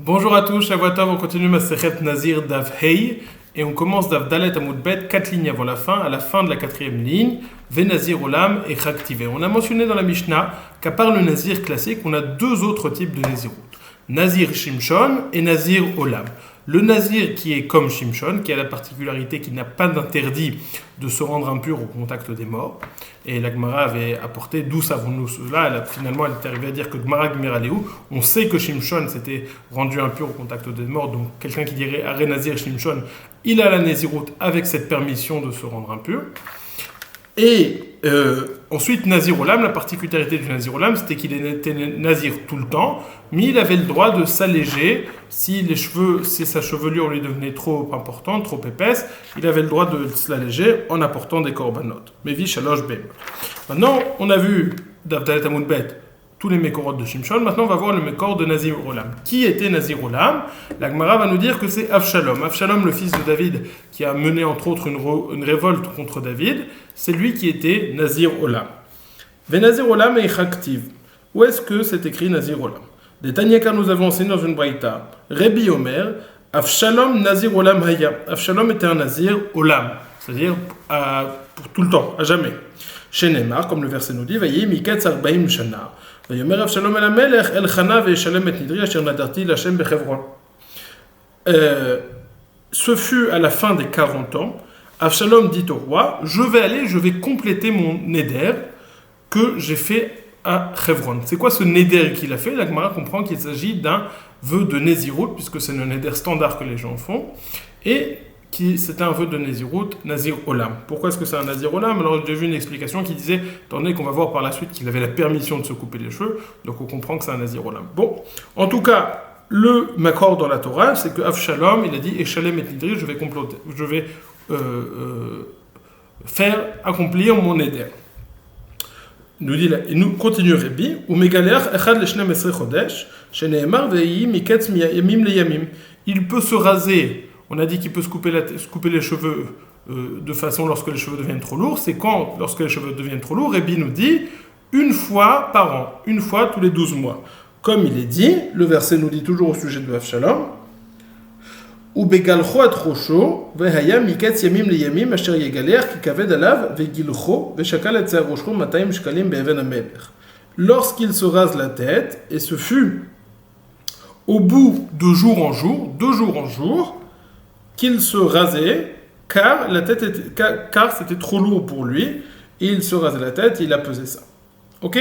Bonjour à tous, Shavuatov, on continue ma Sechet Nazir Dav Hei et on commence Dav Dalet Amud Bet, 4 lignes avant la fin, à la fin de la 4e ligne, Ve Nazir Olam et Chaktive. On a mentionné dans la Mishnah qu'à part le Nazir classique, on a deux autres types de Nazirut. Nazir Shimshon et Nazir Olam. Le Nazir qui est comme Shimshon, qui a la particularité qu'il n'a pas d'interdit de se rendre impur au contact des morts. Et la Gemara avait apporté d'où savons-nous cela. Finalement, elle est arrivée à dire que Gemara Gmeraleu, on sait que Shimshon s'était rendu impur au contact des morts. Donc quelqu'un qui dirait Aré Nazir Shimshon, il a la Nazirut avec cette permission de se rendre impur. Et ensuite, Nazir Olam, la particularité du Nazir Olam, c'était qu'il était Nazir tout le temps, mais il avait le droit de s'alléger si sa chevelure lui devenait trop importante, trop épaisse, il avait le droit de se l'alléger en apportant des korbanot. Mevi Shalosh Bem. Maintenant, on a vu Dalet Amud Bet tous les Mekorot de Shimshon. Maintenant, on va voir le Mekor de Nazir Olam. Qui était Nazir Olam? La Gemara va nous dire que c'est Avshalom. Avshalom, le fils de David, qui a mené entre autres une révolte contre David, c'est lui qui était Nazir Olam. Ve Nazir Olam et Chaktiv. Où est-ce que c'est écrit Nazir Olam? Des Tanyaka, nous avons enseigné dans une braïta. Rabbi Omer, Avshalom Nazir Olam Haya. Avshalom était un Nazir Olam, c'est-à-dire pour tout le temps, à jamais. Chez Neymar, comme le verset nous dit, Vayi Miketz Arbaim Shana. ויאמר אבשלום אל המלך אל חנה וישלם את נדרי אשר נדרתי להשם בחברון. Ce fut à la fin des 40 ans, Avshalom dit au roi, je vais compléter mon néder que j'ai fait à Hebron. C'est quoi ce néder qu'il a fait? La Gemara comprend qu'il s'agit d'un vœu de Nézirut, puisque c'est le néder standard que les gens font, et c'était un vœu de Nézirut, Nazir Olam. Pourquoi est-ce que c'est un Nazir Olam? Alors j'ai vu une explication qui disait, étant donné qu'on va voir par la suite qu'il avait la permission de se couper les cheveux, donc on comprend que c'est un Nazir Olam. Bon, en tout cas, le Makor dans la Torah, c'est que Avshalom, il a dit, Eshalem et Nidri, je vais faire accomplir mon éder. Nous continue Rabbi, ou Megalech Echad Leshnem Esre Chodesh, Sheneemar Veyi Miketz Yamim le Yamim. Il peut se raser. On a dit qu'il peut se couper les cheveux de façon lorsque les cheveux deviennent trop lourds. C'est quand, lorsque les cheveux deviennent trop lourds, Rabbi nous dit une fois par an, une fois tous les 12 mois. Comme il est dit, le verset nous dit toujours au sujet de Avshalom, ou begalcho at rosho, vehaya miketz yamim le yamim, asher yegaler ki kaved alav, vegilcho, veshakal et rosho matayim shkalim be'even hamelech. Lorsqu'il se rase la tête, et ce fut au bout de jour en jour, qu'il se rasait, car c'était trop lourd pour lui, et il se rasait la tête, et il a pesé ça. Ok?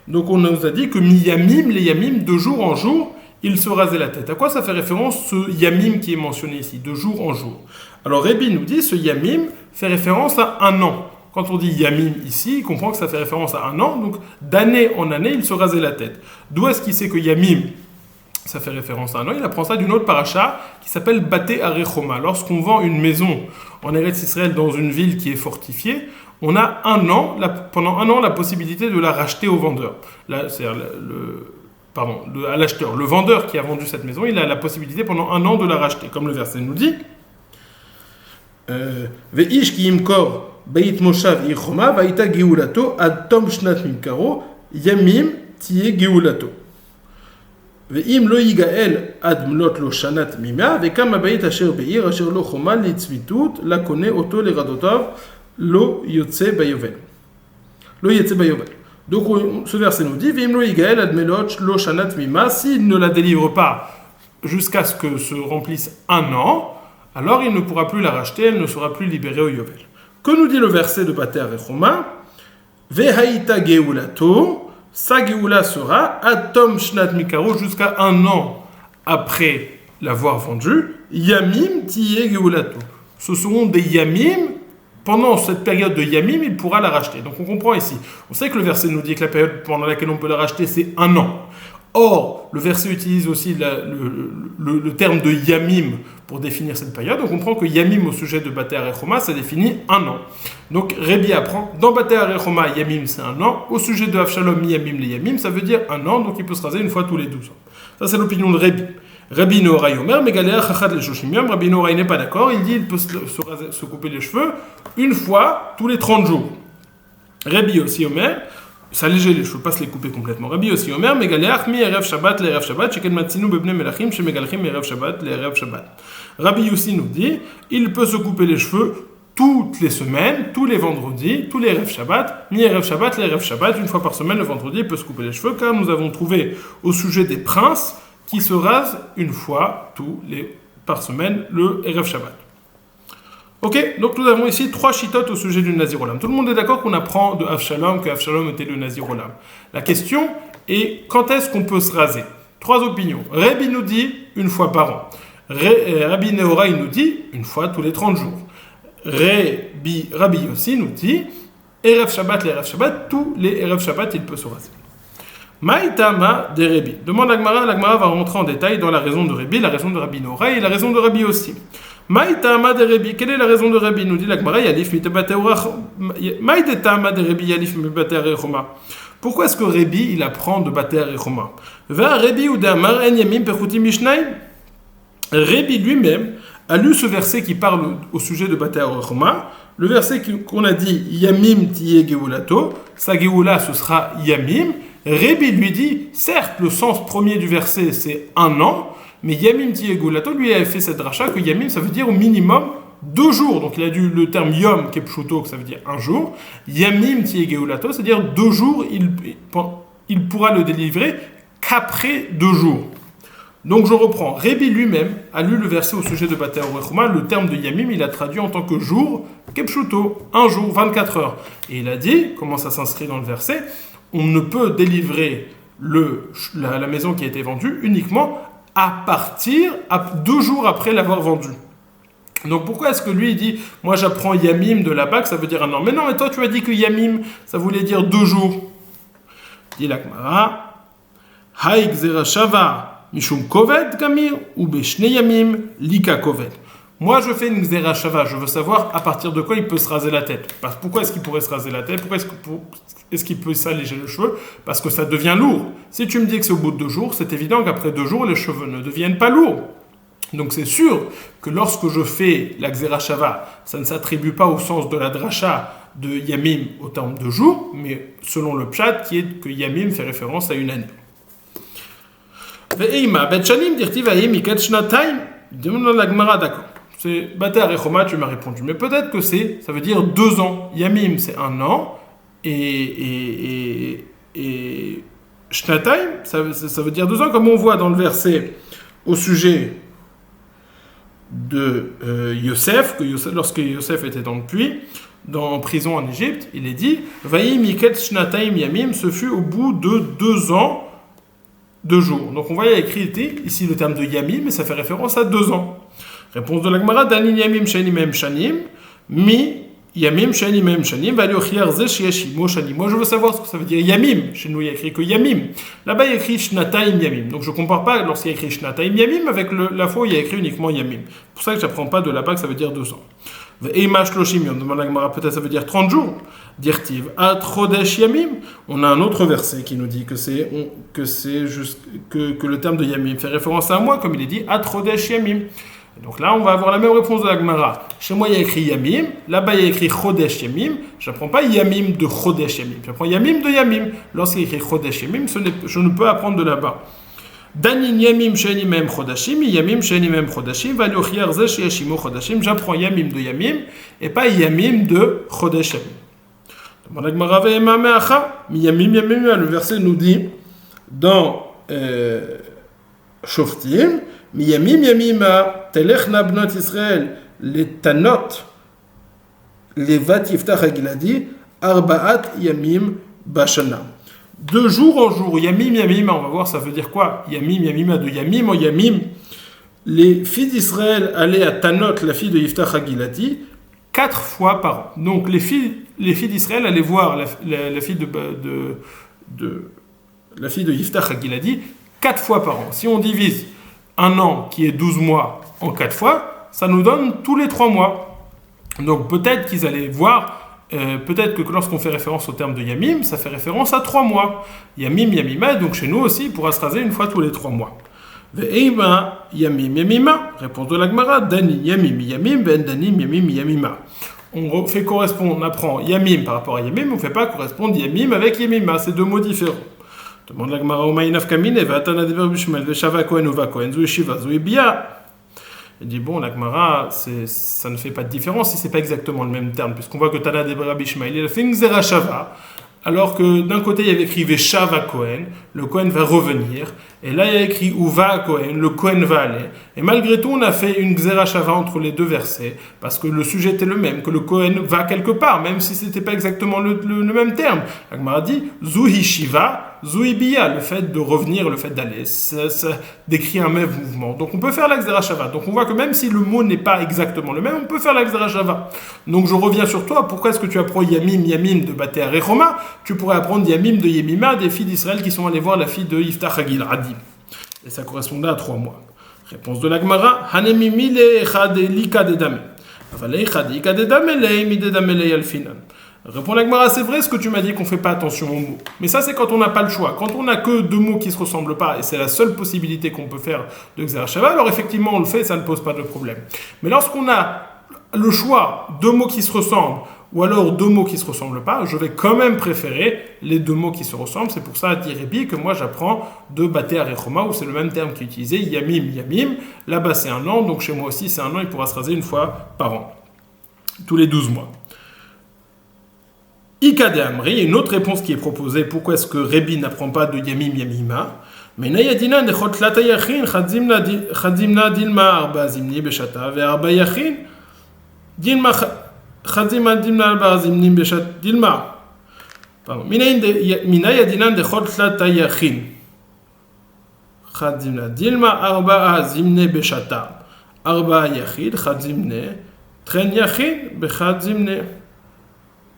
Donc on nous a dit que mi-yamim, les yamim, de jour en jour, il se rasait la tête. À quoi ça fait référence, ce yamim qui est mentionné ici, de jour en jour? Alors Rabbi nous dit, ce yamim fait référence à un an. Quand on dit yamim ici, il comprend que ça fait référence à un an, donc d'année en année, il se rasait la tête. D'où est-ce qu'il sait que yamim, ça fait référence à un an? Il apprend ça d'une autre paracha qui s'appelle Baté Arechoma. Lorsqu'on vend une maison en Eretz Israël dans une ville qui est fortifiée, on a pendant un an la possibilité de la racheter au vendeur. C'est-à-dire à l'acheteur. Le vendeur qui a vendu cette maison, il a la possibilité pendant un an de la racheter. Comme le verset nous dit, Ve'ish ki yimkor beit moshav irchoma va'ita geulato ad tom shnat mimkaro yamim tiye geulato. ואם לא יגאל עד מלאת לו שנת תמימה, וכמה בית אשר בעיר אשר לא חומה לצמיתות, לקונה אותו לרדותיו, לא יוצא ביובל. Donc ce verset nous dit, ואם לא יגאל עד מלאת לו שנת תמימה, s'il ne la délivre pas jusqu'à ce que se remplisse un an, alors il ne pourra plus la racheter, elle ne sera plus libérée au yovel. Que nous dit le verset de Baté Arechoma? Vehaïta geulato, sa Géoula sera Atom Shnat Mikaro jusqu'à un an après l'avoir vendu. Yamim Tiye Géoulato. Ce seront des Yamim. Pendant cette période de Yamim, il pourra la racheter. Donc on comprend ici. On sait que le verset nous dit que la période pendant laquelle on peut la racheter, c'est un an. Or, le verset utilise aussi le terme de Yamim pour définir cette période. On comprend que Yamim au sujet de Baté Arechoma, ça définit un an. Donc Rabbi apprend, dans Baté Arechoma, Yamim c'est un an. Au sujet de Avshalom, Yamim, les Yamim, ça veut dire un an, donc il peut se raser une fois tous les 12 ans. Ça c'est l'opinion de Rabbi. Rabbi Noraï Omer, mais Galéa Chachat le Shoshimiam, Rabbi Noraï n'est pas d'accord, il dit qu'il peut se couper les cheveux une fois tous les 30 jours. Rabbi aussi Omer, s'alléger les cheveux, pas se les couper complètement. Rabbi aussi Omer, Megaleach mi erev Shabbat le erev Shabbat, sheken matzinu bebne melachim, she megalchim erev Shabbat le erev Shabbat. Rabbi Yossi nous dit, il peut se couper les cheveux toutes les semaines, tous les vendredis, tous les erev Shabbat, mi erev Shabbat le erev Shabbat, une fois par semaine, le vendredi, il peut se couper les cheveux, car nous avons trouvé au sujet des princes qui se rasent une fois par semaine le erev Shabbat. Ok, donc nous avons ici 3 chitotes au sujet du Nazir Olam. Tout le monde est d'accord qu'on apprend de Avshalom que Avshalom était le Nazir Olam. La question est quand est-ce qu'on peut se raser? 3 opinions. Rabbi nous dit une fois par an. Rabbi Nehorai nous dit une fois tous les 30 jours. Rabbi Yossi nous dit Erev Shabbat, les Erev Shabbat, tous les Erev Shabbat, il peut se raser. Maïtama de Rabbi. Demande l'Agmara va rentrer en détail dans la raison de Rabbi, la raison de Rabbi Nehorai et la raison de Rabbi aussi. Maïtama de Rabbi, quelle est la raison de Rabbi? Nous dit l'Agmara, Yalif Maïtama de Rabbi, Yalif Mibater Echoma. Pourquoi est-ce que Rabbi, il apprend de Bater Echoma? Va Rabbi ou Damar, En Yamim Perchutim Mishnai. Rabbi lui-même a lu ce verset qui parle au sujet de Bater Echoma. Le verset qu'on a dit, Yamim Tiye Geulato, sa Geula ce sera Yamim. Rabbi lui dit, certes, le sens premier du verset c'est un an, mais Yamim Tiye Geulato, lui avait fait cette dracha que Yamim ça veut dire au minimum 2 jours. Donc il a dû le terme Yom, qui est Pshuto, que ça veut dire 1 jour. Yamim Tiye Geulato, c'est-à-dire 2 jours, il pourra le délivrer qu'après 2 jours. Donc je reprends. Rabbi lui-même a lu le verset au sujet de Bater Echoma. Le terme de Yamim, il a traduit en tant que jour, Kepshuto, 1 jour, 24 heures. Et il a dit, comment ça s'inscrit dans le verset, on ne peut délivrer la maison qui a été vendue uniquement à partir 2 jours après l'avoir vendue. Donc pourquoi est-ce que lui il dit, moi j'apprends Yamim de là-bas, que ça veut dire un an. Mais non, mais toi tu as dit que Yamim, ça voulait dire 2 jours. Dit la Gemara, Haïk Zera Shava. Mishum koved kamir ou beshne yamim lika koved. Moi, je fais une xéra shava. Je veux savoir à partir de quoi il peut se raser la tête. Pourquoi est-ce qu'il pourrait se raser la tête? Pourquoi est-ce qu'il peut s'alléger les cheveux? Parce que ça devient lourd. Si tu me dis que c'est au bout de 2 jours, c'est évident qu'après 2 jours, les cheveux ne deviennent pas lourds. Donc c'est sûr que lorsque je fais la xéra shava, ça ne s'attribue pas au sens de la dracha de yamim au terme de jours, mais selon le pshat qui est que yamim fait référence à une année. Ve'ima, betchanim dirtivaim ikat shnataim. Demande la Gemara, d'accord. C'est Bater Echoma, tu m'as répondu. Mais peut-être que ça veut dire 2 ans. Yamim, c'est 1 an. Et shnataim, ça veut dire 2 ans, comme on voit dans le verset au sujet de Yosef, lorsque Yosef était dans le puits, en prison en Égypte, il est dit Vaim ikat shnataim yamim, ce fut au bout de 2 ans. 2 jours. Donc on voit, il y a écrit ici le terme de Yamim, mais ça fait référence à 2 ans. Réponse de la Gemara, Danin Yamim Shanim Em Shanim, Mi Yamim Shanim Em Shanim, Valiochiar Ze Shiashimo Shanim. Moi je veux savoir ce que ça veut dire Yamim. Chez nous il y a écrit que Yamim. Là-bas il y a écrit Shnataim Yamim. Donc je ne compare pas lorsqu'il y a écrit Shnataim Yamim avec la fois où il y a écrit uniquement Yamim. C'est pour ça que je n'apprends pas de là-bas que ça veut dire 2 ans. Eima Shloshim, on demande à la Gemara, peut-être ça veut dire 30 jours. Dirtiv At Chodesh Yamim. On a un autre verset qui nous dit que le terme de Yamim fait référence à un mois, comme il est dit At Chodesh Yamim. Donc là, on va avoir la même réponse de la Gemara. Chez moi, il y a écrit Yamim. Là-bas, il y a écrit Chodesh Yamim. Je n'apprends pas Yamim de Chodesh Yamim. J'apprends Yamim de Yamim. Lorsqu'il y a écrit Chodesh Yamim, je ne peux apprendre de là-bas. Danin Yamim Sheni Mem Chodashim, Yamim Sheni Mem Chodashim, Valiochiar Ze Shiashimo Chodashim. J'apprends Yamim de Yamim et pas Yamim de Chodesh Yamim. Le verset nous dit dans Shoftim, Miyamim Yamima, Telechna Bnot Israël, les Tanot, les Vat Yiftach Hagiladi, Arbaat Yamim Bashana. De jour en jour, Yamim Yamima, on va voir ça veut dire quoi? Yamim Yamima, de Yamim en Yamim. Les filles d'Israël allaient à Tanot, la fille de Yiftach Hagiladi, 4 fois par an. Donc les filles d'Israël allaient voir la fille de Yiftach Hagiladi 4 fois par an. Si on divise un an qui est 12 mois en 4 fois, ça nous donne tous les 3 mois. Donc peut-être qu'ils allaient voir, peut-être que lorsqu'on fait référence au terme de Yamim, ça fait référence à 3 mois. Yamim, Yamima, donc chez nous aussi, il pourra se raser une fois tous les 3 mois. Ve'eima Yamim Yamima, réponse de la Gemara, Dani Yamim Yamim, Ben Danim Yamim Yamima. on fait correspondre, on apprend Yamim par rapport à Yamim, on ne fait pas correspondre Yamim avec Yamima, c'est deux mots différents. Demande la Gemara Omaï Nafkamine, Vatana Dever Bishmel, Veshava Kohen Uva Kohen, Zou Shiva, Zou Bia. Il dit bon, la Gemara, ça ne fait pas de différence si c'est pas exactement le même terme, puisqu'on voit que Tana Dever Bishmel, il a fait une Xera Shava. Alors que d'un côté il y avait écrit Veshava Kohen, le Kohen va revenir, et là il y a écrit Uva Kohen, le Kohen va aller. Et malgré tout, on a fait une Xera Shava entre les deux versets, parce que le sujet était le même, que le Kohen va quelque part, même si ce n'était pas exactement le même terme. La Gemara dit Zuhi Shiva, Zuhi Biya, le fait de revenir, le fait d'aller, ça décrit un même mouvement. Donc on peut faire la Xera Shava. Donc on voit que même si le mot n'est pas exactement le même, on peut faire la Xera Shava. Donc je reviens sur toi, pourquoi est-ce que tu apprends Yamim de Baté Arechoma? Tu pourrais apprendre Yamim de Yemima, des filles d'Israël qui sont allées voir la fille de Yiftach Hagil Adi. Et ça correspondait à 3 mois. Réponse de la Gemara, Hanemimi le echad lika de dame. Avale echad lika de dame le mi de dame le yalfinan. Répond la Gemara, c'est vrai ce que tu m'as dit qu'on ne fait pas attention aux mots. Mais ça, c'est quand on n'a pas le choix. Quand on n'a que 2 mots qui ne se ressemblent pas, et c'est la seule possibilité qu'on peut faire de Xera Shava, alors effectivement, on le fait, ça ne pose pas de problème. Mais lorsqu'on a le choix, 2 mots qui se ressemblent, ou alors 2 mots qui ne se ressemblent pas, je vais quand même préférer les 2 mots qui se ressemblent. C'est pour ça, dit Rébi, que moi j'apprends de Baté Arechoma, où c'est le même terme qui est utilisé, Yamim. Là-bas c'est 1 an, donc chez moi aussi c'est 1 an, il pourra se raser une fois par an, tous les 12 mois. Ika de Amri, il y a une autre réponse qui est proposée. Pourquoi est-ce que Rébi n'apprend pas de Yamima? Mais Nayadina de Chotlata Yachin, Chadzimna Dilma Arba Zimni Beshata, Ve Arba Yachin, Dilma Chadzimna Dilma Arba Zimni Beshat Dilma. Pardon. Minayadina de Chotlata Yachin, Chadzimna Dilma Arba Zimni Beshata, Arba Yachid, Chadzimne, Tren Yachin, Bechadzimne.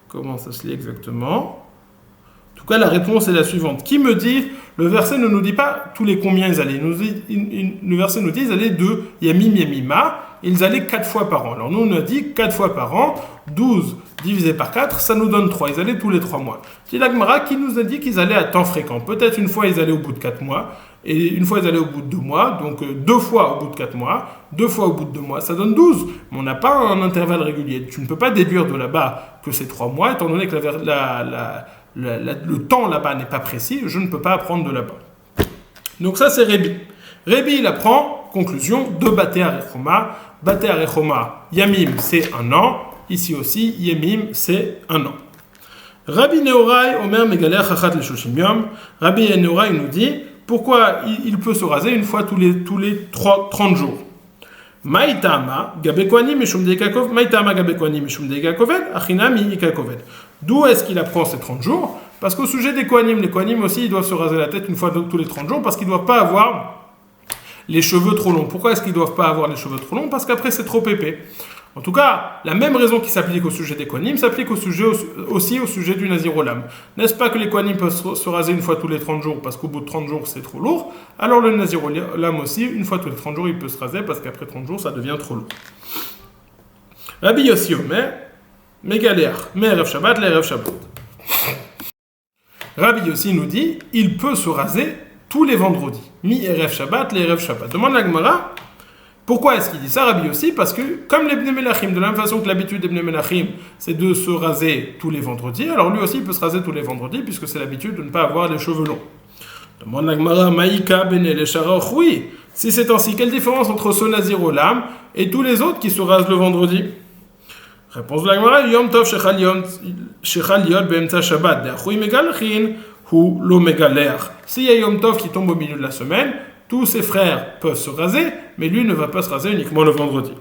Comment ça se lit exactement? En tout cas, la réponse est la suivante. Qui me dit, le verset ne nous dit pas tous les combien ils allaient. Le verset nous dit ils allaient de Yamim Yamima, ils allaient 4 fois par an. Alors nous, on a dit 4 fois par an, 12 divisé par 4, ça nous donne 3. Ils allaient tous les 3 mois. C'est la Gemara qui nous a dit qu'ils allaient à temps fréquent. Peut-être une fois ils allaient au bout de 4 mois, et une fois ils allaient au bout de 2 mois, donc 2 fois au bout de 4 mois, 2 fois au bout de 2 mois, ça donne 12. Mais on n'a pas un intervalle régulier. Tu ne peux pas déduire de là-bas que c'est 3 mois, étant donné que le temps là-bas n'est pas précis, je ne peux pas apprendre de là-bas. Donc ça c'est Rébi. Rébi il apprend, conclusion, de Baté Arechoma. Baté Arechoma, Yamim c'est 1 an, ici aussi Yamim c'est 1 an. Rabbi Nehorai, Omer Megaler Chachat le Shoshim Yom. Rabbi Nehorai nous dit pourquoi il peut se raser une fois tous les 30 jours. Maïtama, Gabekwani, Mishum Deikakovet, Maïtama, Gabekwani, Mishum Deikakovet, Achinami, Ikakovet. D'où est-ce qu'il apprend ces 30 jours? Parce qu'au sujet des Kohanim, les Kohanim aussi, ils doivent se raser la tête une fois tous les 30 jours parce qu'ils ne doivent pas avoir les cheveux trop longs. Pourquoi est-ce qu'ils ne doivent pas avoir les cheveux trop longs? Parce qu'après, c'est trop épais. En tout cas, la même raison qui s'applique au sujet des Kohanim s'applique aussi au sujet du Nazir Olam. N'est-ce pas que les Kohanim peuvent se raser une fois tous les 30 jours parce qu'au bout de 30 jours, c'est trop lourd? Alors le Nazir Olam aussi, une fois tous les 30 jours, il peut se raser parce qu'après 30 jours, ça devient trop lourd. Rabbi Yossi Omer, Megaléach, Me'erev Shabbat, l'Erev Shabbat. Rabbi Yossi nous dit, il peut se raser tous les vendredis. Mi-Erev Shabbat, l'Erev Shabbat. Demande la Gemara, pourquoi est-ce qu'il dit ça, Rabbi Yossi? Parce que, comme les Bnei Melachim, de la même façon que l'habitude des Bnei Melachim, c'est de se raser tous les vendredis, alors lui aussi il peut se raser tous les vendredis, puisque c'est l'habitude de ne pas avoir les cheveux longs. Demande la Gemara, Maïka, Bene, le Sharoch, oui. Si c'est ainsi, quelle différence entre ce Nazir Olam et tous les autres qui se rasent le vendredi? Réponse de la Gemara, Yom Tov Shechal Yod Be'emtza Shabbat, De'achui Megalchin, Hu Lo Megaleach. S'il y a Yom Tov qui tombe au milieu de la semaine, tous ses frères peuvent se raser, mais lui ne va pas se raser uniquement le vendredi.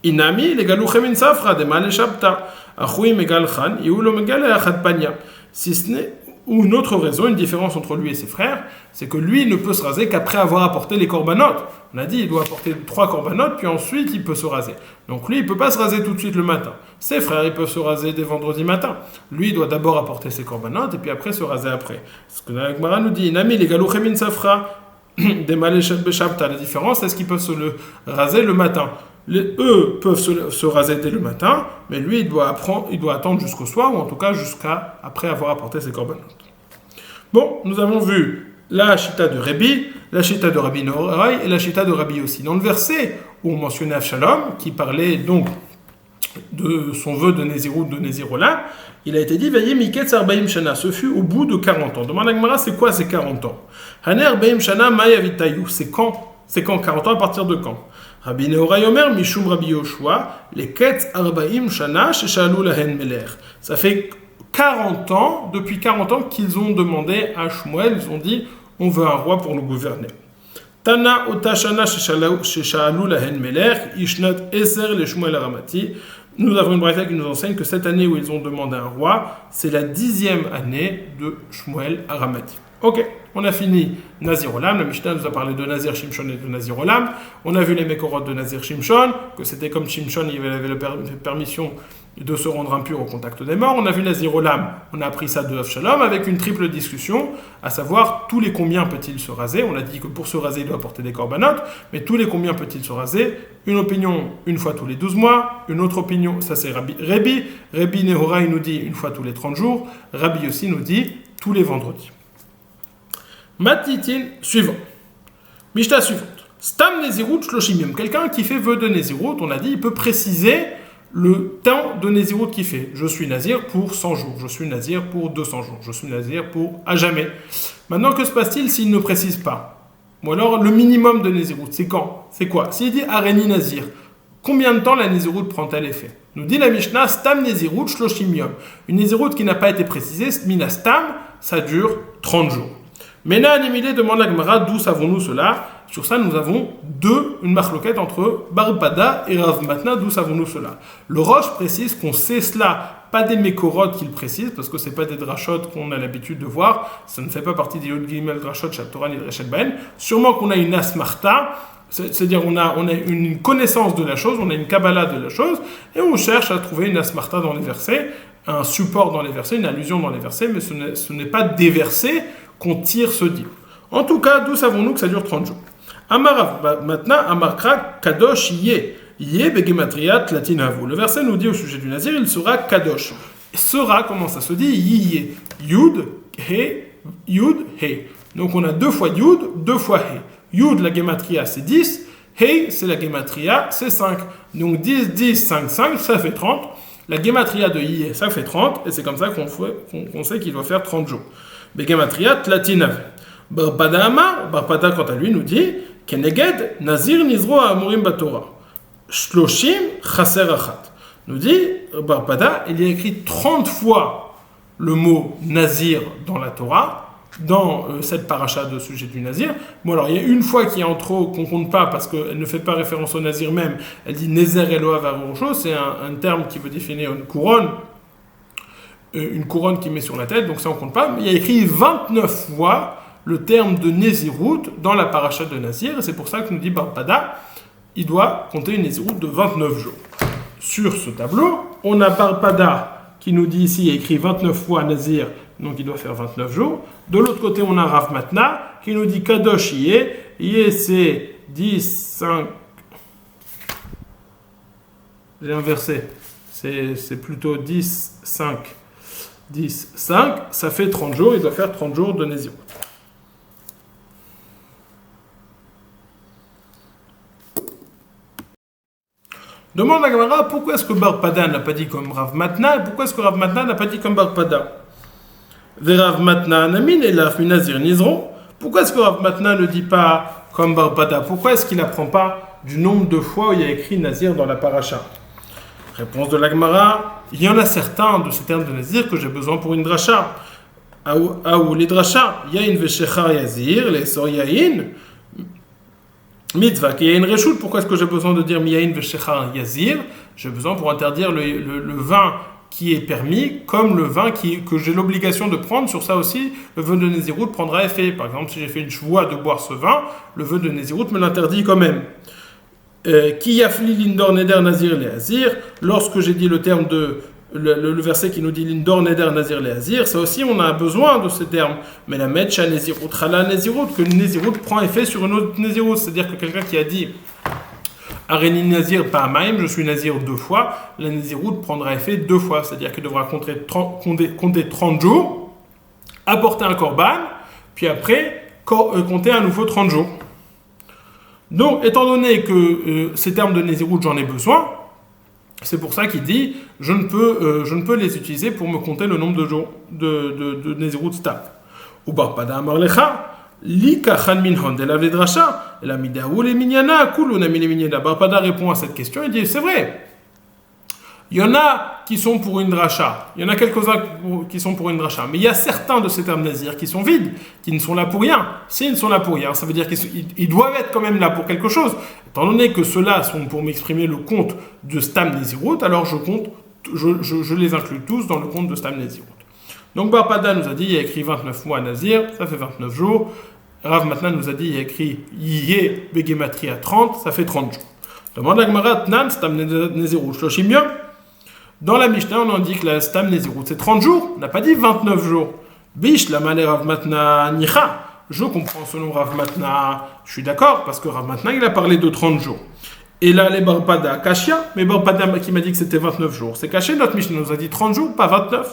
Inami, les galouchem in safra, des mal shabta, achui megalchan, iulo megaleach adpanya. Si ce n'est ou une autre raison, une différence entre lui et ses frères, c'est que lui ne peut se raser qu'après avoir apporté les corbanotes. On a dit il doit apporter 3 corbanotes, puis ensuite il peut se raser. Donc lui, il ne peut pas se raser tout de suite le matin. Ses frères, ils peuvent se raser dès vendredi matin. Lui, il doit d'abord apporter ses corbanotes, et puis après se raser après. Ce que la Gemara nous dit, Inami, les galouchem in safra, des malé beshabta. La différence, c'est qu'ils peuvent se le raser le matin. Eux peuvent se raser dès le matin, mais lui, il doit attendre jusqu'au soir, ou en tout cas jusqu'à après avoir apporté ses corbanotes. Bon, nous avons vu la chita de Rébi, la chita de Rabbi Nehorai et la chita de Rabbi Yossi. Dans le verset où on mentionnait Avshalom, qui parlait donc de son vœu de Nézirut, de Nézirolam, il a été dit Veillez Miketz Arbaim Shana, ce fut au bout de 40 ans. Demande à Gemara, c'est quoi ces 40 ans? Haner Arbaim Shana Mayavitayu, c'est quand? C'est quand 40 ans, à partir de quand? Rabbi Nehorai Omer, Mishum Rabbi Yoshua, les Ketz Arbaim Shana, Sheshalu Lahen Meler. Ça fait 40 ans, depuis 40 ans, qu'ils ont demandé à Shmuel, ils ont dit on veut un roi pour nous gouverner. Tana Otashana Sheshalu Lahen Meler, Ishnat Eser le Shmuel Aramati. Nous avons une braïta qui nous enseigne que cette année où ils ont demandé un roi, c'est la 10e année de Shmuel Aramati. Ok, on a fini Nazir Olam. La Mishnah nous a parlé de Nazir Shimshon et de Nazir Olam. On a vu les Mekorot de Nazir Shimshon, que c'était comme Shimshon, il avait la permission de se rendre impur au contact des morts. On a vu Nazir Olam, on a appris ça de Avshalom avec une triple discussion, à savoir tous les combien peut-il se raser. On a dit que pour se raser, il doit porter des corbanotes, mais tous les combien peut-il se raser? Une opinion, une fois tous les 12 mois, une autre opinion, ça c'est Rabbi Nehorai nous dit une fois tous les 30 jours, Rabbi aussi nous dit tous les vendredis. Matitin suivant. Mishnah suivante. Stam Nezirut Shloshim. Quelqu'un qui fait vœu de Nezirut, on a dit, il peut préciser le temps de Nezirut qu'il fait. Je suis Nazir pour 100 jours, je suis Nazir pour 200 jours, je suis Nazir pour à jamais. Maintenant, que se passe-t-il s'il ne précise pas? Ou alors, le minimum de Nezirut, c'est quand? C'est quoi? S'il dit Areni Nazir, combien de temps la Nezirut prend-elle effet? Nous dit la Mishnah, Stam Nezirut Shloshim Yom. Une Nezirut qui n'a pas été précisée, Mina Stam, ça dure 30 jours. Mena Anemile demande à Gemara, d'où savons-nous cela? Sur ça, nous avons une marloquette entre Barbada et Rav Matna, d'où savons-nous cela? Le Roche précise qu'on sait cela, pas des Mekorot qu'il précise, parce que ce n'est pas des drachot qu'on a l'habitude de voir, ça ne fait pas partie des Yod Gimel drachot, Shatoran et Reshet Ben. Sûrement qu'on a une asmarta, c'est-à-dire on a une connaissance de la chose, on a une kabbalah de la chose, et on cherche à trouver une asmarta dans les versets, un support dans les versets, une allusion dans les versets, mais ce n'est pas des versets qu'on tire ce dit. En tout cas, d'où savons-nous que ça dure 30 jours? Amarav, maintenant, Amarkra, Kadosh, Yé. Yé, Begematria, Tlatinavu. Le verset nous dit au sujet du Nazir, il sera Kadosh. Sera, comment ça se dit? Yé. Yud, He, Yud, He. Donc on a 2 fois Yud, 2 fois He. Yud, la Gematria, c'est 10. He, c'est la Gematria, c'est 5. Donc 10, 10, 5, 5, ça fait 30. La Gematria de Yé, ça fait 30. Et c'est comme ça qu'on sait qu'il doit faire 30 jours. Begematria Tlatinav. Barpada Amar, Barpada quant à lui nous dit Keneged Nazir Nizro Amurim Batora. Shloshim Chaser Achat. Nous dit Barpada, il y a écrit 30 fois le mot Nazir dans la Torah, dans cette paracha de sujet du Nazir. Bon, alors il y a une fois qui est en trop, qu'on ne compte pas parce qu'elle ne fait pas référence au Nazir même, elle dit Nezer Eloav Avrocho, c'est un terme qui veut définir une couronne qui met sur la tête, donc ça on compte pas, mais il y a écrit 29 fois le terme de Nézirut dans la paracha de Nazir, et c'est pour ça que nous dit Barpada, il doit compter une Nézirut de 29 jours. Sur ce tableau, on a Barpada qui nous dit ici, il y a écrit 29 fois Nazir, donc il doit faire 29 jours. De l'autre côté, on a Rav Matna qui nous dit Kadosh Yé, Yé c'est 10, 5, j'ai inversé, c'est plutôt 10, 5, 10, 5, ça fait 30 jours, il doit faire 30 jours de Nézirut. Demande à Gemara pourquoi est-ce que Barpada n'a pas dit comme Rav Matna et pourquoi est-ce que Rav Matna n'a pas dit comme Barpada. Rav Matna namin et Laf Minazir Nizro. Pourquoi est-ce que Rav Matna ne dit pas comme Barpada? Pourquoi est-ce qu'il n'apprend pas du nombre de fois où il y a écrit Nazir dans la paracha? Réponse de la Gemara, il y en a certains de ces termes de Nazir que j'ai besoin pour une dracha. Aou les drachas, Yain Veshecha Yazir, les Soryaïn. Mitzvah, qu'il y a une réchoute, pourquoi est-ce que j'ai besoin de dire Miyain Veshecha Yazir? J'ai besoin pour interdire le vin qui est permis, comme le vin que j'ai l'obligation de prendre. Sur ça aussi, le vœu de Nézirut prendra effet. Par exemple, si j'ai fait une chevoie de boire ce vin, le vœu de Nézirut me l'interdit quand même. Ki yafli lindor neder nazir le hazir, lorsque j'ai dit le terme de le verset qui nous dit Lindor Neder Nazir le Hazir, ça aussi on a besoin de ce terme. Mais la Metcha Nezirut Chala Nezirut, que le Nezirut prend effet sur une autre Nezirut, c'est-à-dire que quelqu'un qui a dit Areni Nazir Pa'amaim, je suis Nazir 2 fois, la Nezirut prendra effet 2 fois, c'est-à-dire qu'il devra compter 30 jours, apporter un korban, puis après compter à nouveau 30 jours. Donc, étant donné que ces termes de Nezirut, j'en ai besoin, C'est pour ça qu'il dit je ne peux les utiliser pour me compter le nombre de jours de Nézirut Stam. Ou Barpada Amar Lecha, Li Kachan Minhon de la Vedracha, la Midaou le Minyana, Kuluna Mine Minyana. Barpada répond à cette question et dit c'est vrai. Il y en a qui sont pour une dracha, il y en a quelques-uns qui sont pour une dracha, mais il y a certains de ces termes nazirs qui sont vides, qui ne sont là pour rien. S'ils ne sont là pour rien, ça veut dire qu'ils doivent être quand même là pour quelque chose. Étant donné que ceux-là sont pour m'exprimer le compte de Stam Nezirut, alors je les inclus tous dans le compte de Stam Nezirut. Donc Barpada nous a dit, il a écrit 29 mois à Nazir, ça fait 29 jours. Rav maintenant nous a dit, il a écrit Yé Begematri à 30, ça fait 30 jours. Demande à Gemara, Tnan Stam Nezirut Shloshim Yom. Dans la Mishnah, on indique que la Stam Nezirut, c'est 30 jours. On n'a pas dit 29 jours. Bish, la malé Rav Matna Nicha. Je comprends selon Rav Matna. Je suis d'accord, parce que Rav Matna, il a parlé de 30 jours. Et là, les Barpada, Kashia. Mais Barpada qui m'a dit que c'était 29 jours. C'est caché, notre Mishnah nous a dit 30 jours, pas 29.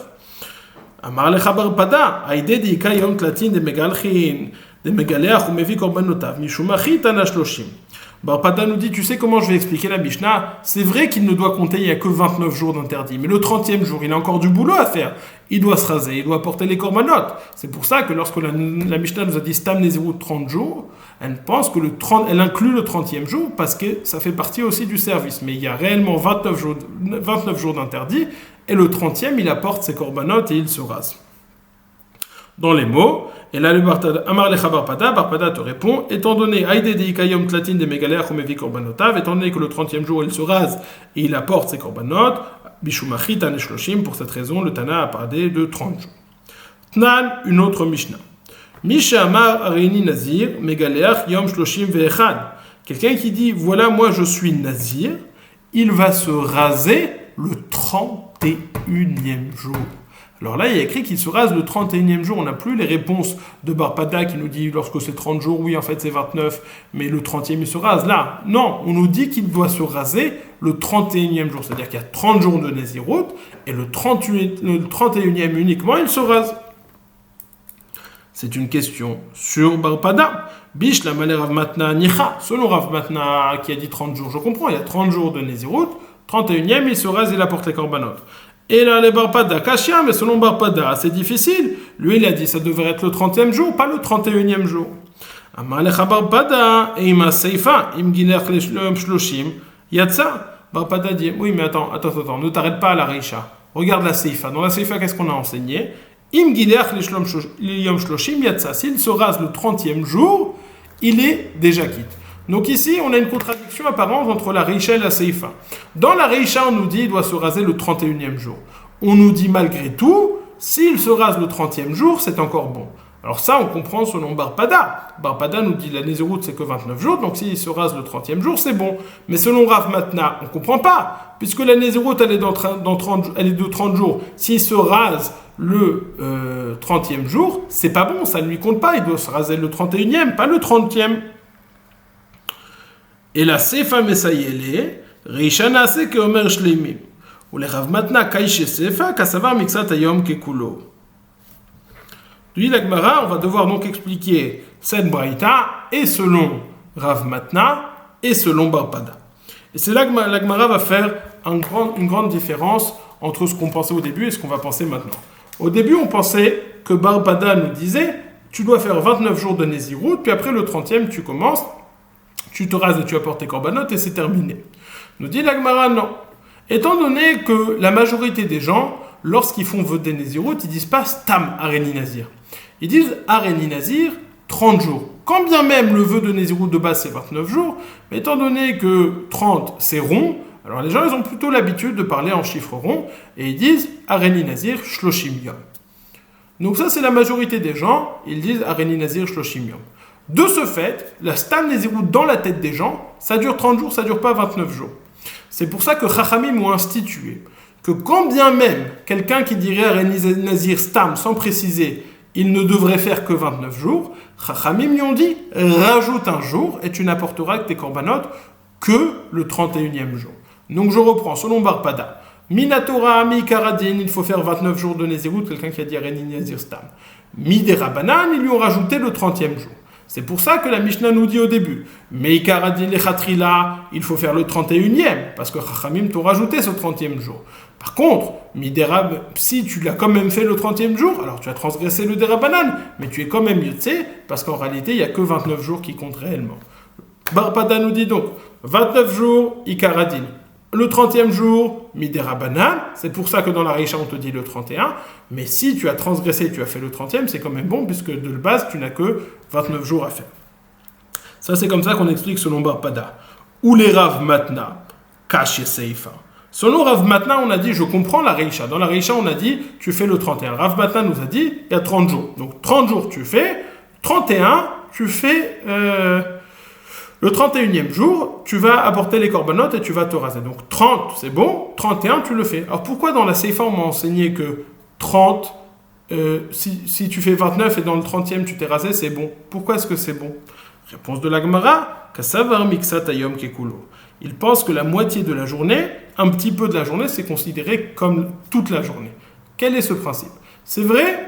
Amar lecha Barpada. Aïde di kayom tlatin de megalchin. De megaleach ou mevi korbanotav. Mishumachit anashloshim. Barpada nous dit, tu sais comment je vais expliquer la Mishnah? C'est vrai qu'il ne doit compter, il n'y a que 29 jours d'interdit. Mais le 30e jour, il a encore du boulot à faire. Il doit se raser, il doit porter les corbanotes. C'est pour ça que lorsque la Mishnah nous a dit Stam Nezirut 30 jours, elle pense que elle inclut le 30e jour parce que ça fait partie aussi du service. Mais il y a réellement 29 jours d'interdit. Et le 30e, il apporte ses corbanotes et il se rase. Dans les mots, et là le Amar lecha Barpada te répond, étant donné Aïde de Ikayom Tlatin de Megalech ou Mevi Korbanotav, étant donné que le 30e jour il se rase et il apporte ses corbanotes, Bishumachit Aneshloshim, pour cette raison le Tana a parlé de 30 jours. Tnan, une autre Mishnah. Misha Amar Arini Nazir, Megalech Yom Shloshim Ve'echad. Quelqu'un qui dit, voilà moi je suis Nazir, il va se raser le 31e jour. Alors là, il y a écrit qu'il se rase le 31e jour. On n'a plus les réponses de Barpada qui nous dit lorsque c'est 30 jours, oui, en fait c'est 29, mais le 30e il se rase. Là, non, on nous dit qu'il doit se raser le 31e jour. C'est-à-dire qu'il y a 30 jours de Nezirut et le 31e uniquement, il se rase. C'est une question sur Barpada. Bish la malé Rav Matna Nicha. Selon Rav Matna qui a dit 30 jours, je comprends, il y a 30 jours de Nezirut, 31e, il se rase et il apporte les corbanotes. Et là, les Barpada, Kashia, mais selon Barpada, c'est difficile. Lui, il a dit, ça devrait être le 30e jour, pas le 31e jour. Amalecha Barpada, et ima seifa, im ginerch leshlom shloshim, yatsa. Barpada dit, oui, mais attends, ne t'arrête pas à la Reisha. Regarde la seifa. Dans la seifa, qu'est-ce qu'on a enseigné? Im ginerch leshlom shloshim, yatsa. S'il se rase le 30e jour, il est déjà quitte. Donc ici, on a une contradiction apparente entre la Reisha et la Seifa. Dans la Reisha, on nous dit qu'il doit se raser le 31e jour. On nous dit malgré tout, s'il se rase le 30e jour, c'est encore bon. Alors ça, on comprend selon Barpada. Barpada nous dit la Nezirut, c'est que 29 jours, donc s'il se rase le 30e jour, c'est bon. Mais selon Rav Matna, on ne comprend pas, puisque la Nezirut, elle est de 30 jours. S'il se rase le 30e jour, c'est pas bon, ça ne lui compte pas. Il doit se raser le 31e, pas le 30e. Et la Sefa Mesayele, Rishana se que Omer Shleimim. Ou les Rav Matna Kaïche Sefa, Kassavar Mixat Ayom Kekulo. Lui, la Gemara, on va devoir donc expliquer cette braïta, et selon Rav Matna, et selon Barpada. Et c'est là que la Gemara va faire une grande différence entre ce qu'on pensait au début et ce qu'on va penser maintenant. Au début, on pensait que Barpada nous disait, tu dois faire 29 jours de Nezirut, puis après le 30e, tu commences, tu te rases et tu apportes tes corbanotes et c'est terminé. Nous dit la Gemara, non. Étant donné que la majorité des gens, lorsqu'ils font vœu des Nezirut, ils disent pas Stam Areni Nazir. Ils disent Areni Nazir 30 jours. Quand bien même le vœu de Nezirut de base c'est 29 jours, mais étant donné que 30 c'est rond, alors les gens ils ont plutôt l'habitude de parler en chiffres ronds et ils disent Areni Nazir Shloshim Yom. Donc ça c'est la majorité des gens, ils disent Areni Nazir Shloshim Yom. De ce fait, la Stam Nezirut dans la tête des gens, ça dure 30 jours, ça dure pas 29 jours. C'est pour ça que Chachamim ont institué que quand bien même quelqu'un qui dirait Areni Nazir Stam sans préciser, il ne devrait faire que 29 jours, Chachamim lui ont dit rajoute un jour et tu n'apporteras que tes corbanotes que le 31e jour. Donc je reprends, selon Barpada, Minatora Mi Karadin, il faut faire 29 jours de Nezirut, quelqu'un qui a dit Areni Nazir Stam. Midera Banan, ils lui ont rajouté le 30e jour. C'est pour ça que la Mishnah nous dit au début, mais Ikaradin Lechatrila, il faut faire le 31e, parce que Chachamim t'ont rajouté ce 30e jour. Par contre, Miderab, si tu l'as quand même fait le 30e jour, alors tu as transgressé le Derabanan, mais tu es quand même Yotse, parce qu'en réalité, il n'y a que 29 jours qui comptent réellement. Barpada nous dit donc, 29 jours, Ikaradin. Le 30e jour, Miderabanan, c'est pour ça que dans la Reisha on te dit le 31, mais si tu as transgressé, tu as fait le 30e, c'est quand même bon, puisque de base tu n'as que 29 jours à faire. Ça c'est comme ça qu'on explique selon Barpada. Ou les Rav Matna, Kash et Seifa. Selon Rav Matna, on a dit, je comprends la Reisha. Dans la Reisha, on a dit, tu fais le 31. Rav Matna nous a dit, il y a 30 jours. Donc 30 jours tu fais, 31, tu fais... Le 31e jour, tu vas apporter les corbanotes et tu vas te raser. Donc 30, c'est bon, 31, tu le fais. Alors pourquoi dans la Seifa, on m'a enseigné que 30, si tu fais 29 et dans le 30e, tu t'es rasé, c'est bon. Pourquoi est-ce que c'est bon? Réponse de la Gemara, Kasavar Miksat Ayom Kekulo. Il pense que la moitié de la journée, un petit peu de la journée, c'est considéré comme toute la journée. Quel est ce principe? C'est vrai.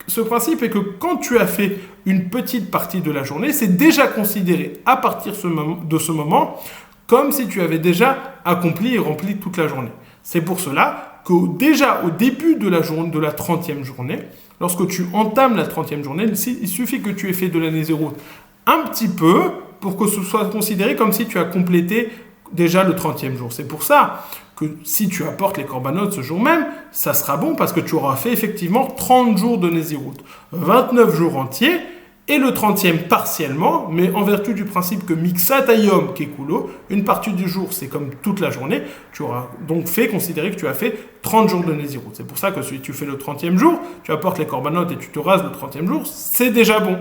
Ce principe est que quand tu as fait une petite partie de la journée, c'est déjà considéré à partir de ce moment comme si tu avais déjà accompli et rempli toute la journée. C'est pour cela que déjà au début de la 30e journée, lorsque tu entames la 30e journée, il suffit que tu aies fait de la Nézirut un petit peu pour que ce soit considéré comme si tu as complété déjà le 30e jour. C'est pour ça que si tu apportes les corbanotes ce jour même, ça sera bon parce que tu auras fait effectivement 30 jours de Nézirut, 29 jours entiers et le 30e partiellement, mais en vertu du principe que Miksat Ayom Kekulo, une partie du jour c'est comme toute la journée, tu auras donc considérer que tu as fait 30 jours de Nézirut. C'est pour ça que si tu fais le 30e jour, tu apportes les corbanotes et tu te rases le 30e jour, c'est déjà bon.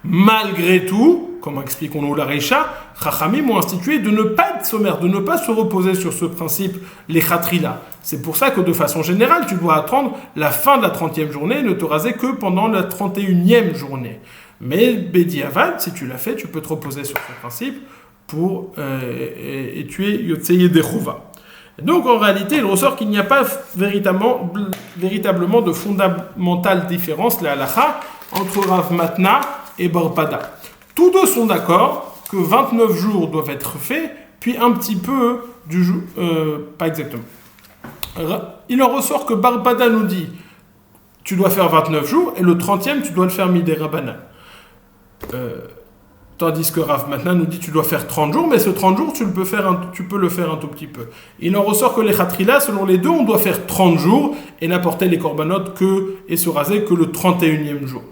Malgré tout, comme expliquons-nous la Reisha, Chachamim ont institué de ne pas être sommaire, de ne pas se reposer sur ce principe, les Khatrila. C'est pour ça que de façon générale, tu dois attendre la fin de la 30e journée et ne te raser que pendant la 31e journée. Mais Bedi Avad, si tu l'as fait, tu peux te reposer sur ce principe pour et tu es Yotseye Dechouva. Donc en réalité, il ressort qu'il n'y a pas véritablement de fondamentale différence, la halakha, entre Rav Matna et Barpada. Tous deux sont d'accord que 29 jours doivent être faits, puis un petit peu du jour, pas exactement. Il en ressort que Barpada nous dit tu dois faire 29 jours et le 30e tu dois le faire Miderabanan. Tandis que Rav Matna nous dit tu dois faire 30 jours, mais ce 30 jours tu peux le faire un tout petit peu. Il en ressort que les Khatrila, selon les deux, on doit faire 30 jours et n'apporter les corbanotes et se raser que le 31e jour.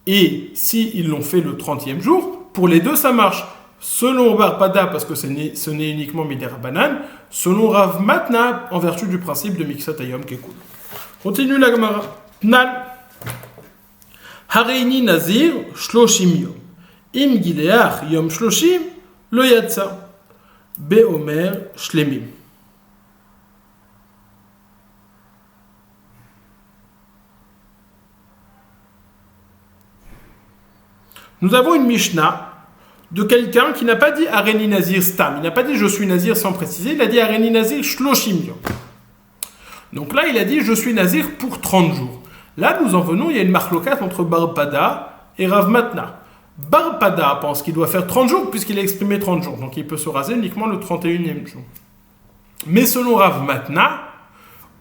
Et s'ils l'ont fait le 30e jour, pour les deux ça marche. Selon Barpada, parce que ce n'est uniquement Miderabanan, selon Rav Matna, en vertu du principe de Miksat Ayom Kekul. Continue la Gemara. Tnan. Hareini Nazir Shloshim Yom. Im Gileach Yom Shloshim Lo Yatsa. Beomer Shlemim. Nous avons une Mishnah de quelqu'un qui n'a pas dit Hareini Nazir Stam. Il n'a pas dit je suis Nazir sans préciser. Il a dit Hareini Nazir Shloshim Yom. Donc là, il a dit je suis Nazir pour 30 jours. Là, nous en venons, il y a une marloquette entre Barpada et Rav Matna. Barpada pense qu'il doit faire 30 jours puisqu'il a exprimé 30 jours. Donc il peut se raser uniquement le 31e jour. Mais selon Rav Matna,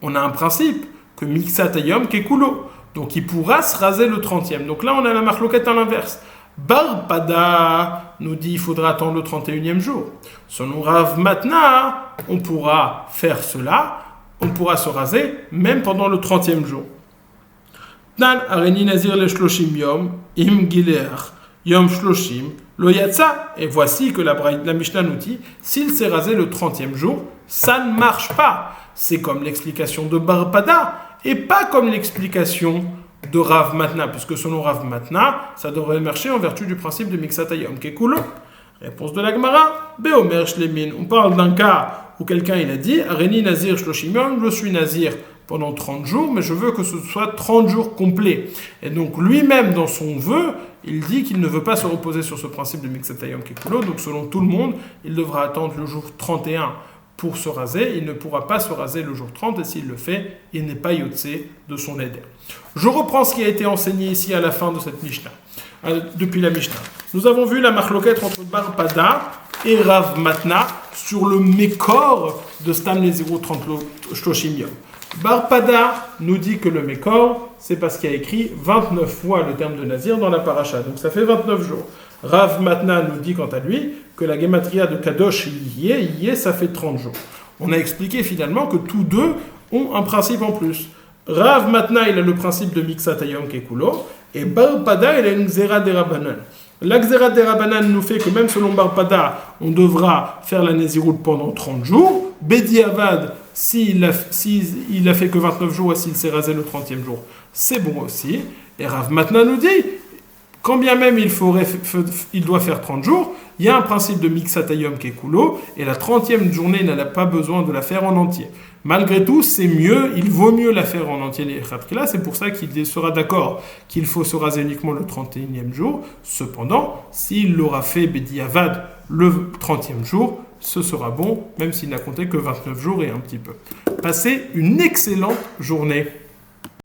on a un principe que Miksat Ayom Kekulo. Donc il pourra se raser le 30e. Donc là, on a la marloquette à l'inverse. Barpada nous dit qu'il faudra attendre le 31e jour. Selon Rav Matna, on pourra faire cela, on pourra se raser même pendant le 30e jour. Nan Hareini Nazir le Shloshim Yom, Im Gileach Yom Shloshim Lo Yatsa. Et voici que la Mishnah nous dit, s'il s'est rasé le 30e jour, ça ne marche pas. C'est comme l'explication de Barpada et pas comme l'explication de Rav Matna, puisque selon Rav Matna, ça devrait marcher en vertu du principe de Miksat Ayom Kekulo. Réponse de la Gemara, Beomer Shlemin. On parle d'un cas où quelqu'un il a dit Hareini Nazir Shloshim Yom, je suis Nazir pendant 30 jours, mais je veux que ce soit 30 jours complets. Et donc lui-même, dans son vœu, il dit qu'il ne veut pas se reposer sur ce principe de Miksat Ayom Kekulo, donc selon tout le monde, il devra attendre le jour 31 pour se raser, il ne pourra pas se raser le jour 30 et s'il le fait, il n'est pas yotse de son éder. Je reprends ce qui a été enseigné ici à la fin de cette Mishnah, depuis la Mishnah. Nous avons vu la marloquette entre Bar Pada et Rav Matna sur le mécor de Stam Nezirut 30 Shloshim Yom. Bar Pada nous dit que le mécor, c'est parce qu'il y a écrit 29 fois le terme de Nazir dans la paracha, donc ça fait 29 jours. Rav Matna nous dit quant à lui que la gematria de Kadosh Yé, ça fait 30 jours. On a expliqué finalement que tous deux ont un principe en plus. Rav Matna, il a le principe de Miksat Hayom Kekulo, et Bar Pada, il a une Xera de Rabbanan. La Xera de Rabbanan nous fait que même selon Bar Pada, on devra faire la Nézirut pendant 30 jours. Bedi Avad, s'il a fait que 29 jours et s'il s'est rasé le 30e jour, c'est bon aussi. Et Rav Matna nous dit, quand bien même il doit faire 30 jours, il y a un principe de Miksat Hayom Kekulo, et la 30e journée n'a pas besoin de la faire en entier. Malgré tout, c'est mieux, il vaut mieux la faire en entier les Khatrila, c'est pour ça qu'il sera d'accord qu'il faut se raser uniquement le 31e jour. Cependant, s'il l'aura fait Bedi Avad le 30e jour, ce sera bon, même s'il n'a compté que 29 jours et un petit peu. Passez une excellente journée.